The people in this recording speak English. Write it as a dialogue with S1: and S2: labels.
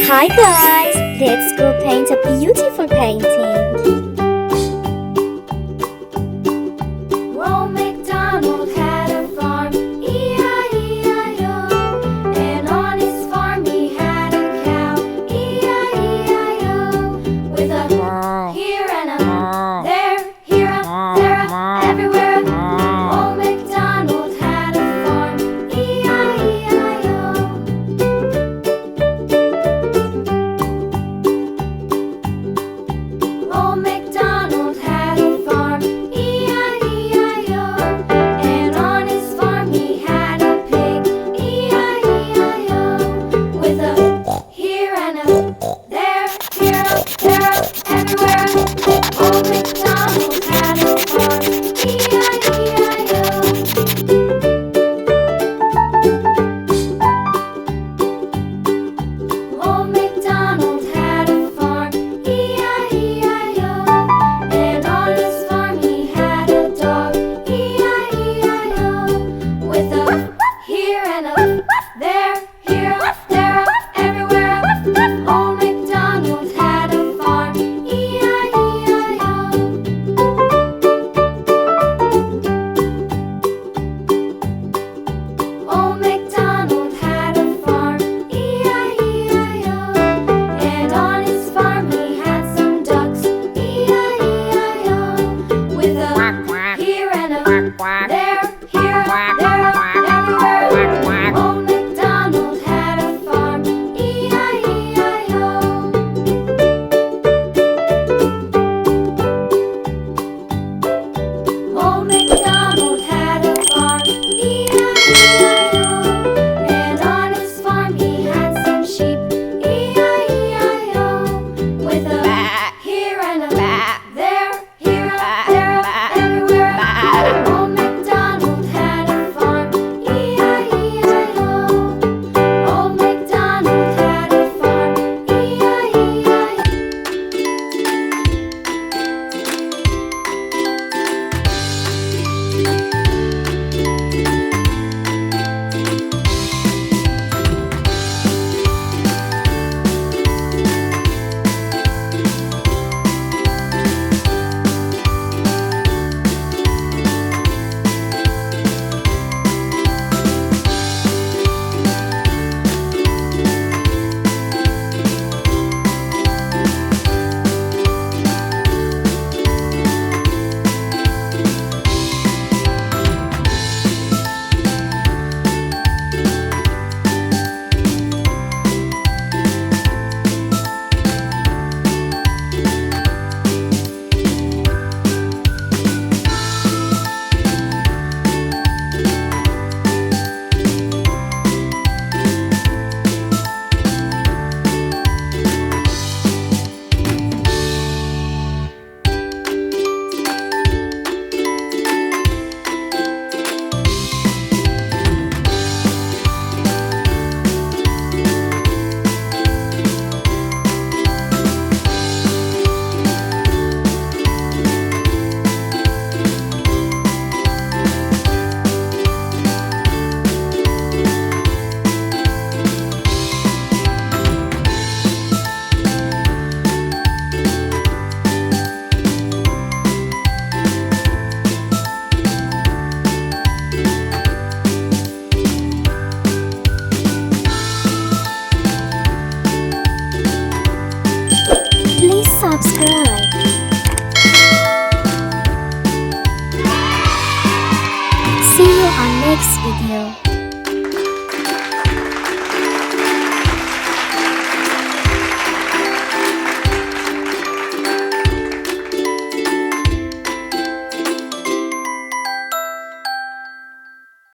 S1: Hi guys, let's go paint a beautiful painting.
S2: Old MacDonald had a farm, E-I-E-I-O. And on his farm he had a cow, E-I-E-I-O. With a here and a there, here a, there a, everywhere. Old MacDonald had a farm, E-I-E-I-O. Old MacDonald had a farm, E-I-E-I-O. And on his farm he had a pig, E-I-E-I-O. With a here and a there, here a, there a, everywhere. Old MacDonald had a farm, E-I-E-I-O. Old MacDonald had a farm, E-I-E-I-O. And on his farm he had a dog, E-I-E-I-O. With a here and a there, here, there, everywhere. Old MacDonald had a farm, E-I-E-I-O. Old MacDonald had a farm, E-I-E-I-O. And on his farm he had some ducks, E-I-E-I-O. With a here and a there, here, there, everywhere. Old MacDonald had a farm, E-I-E-I-O. Old MacDonald had a farm, E-I-E-I-O. And on his farm he had some sheep, E-I-E-I-O. With a here and a there, here, there, everywhere. Old MacDonald had a farm, E-I-E-I-O. Old MacDonald had a farm, E-I-E-I-O.
S1: Please subscribe. See you on next video.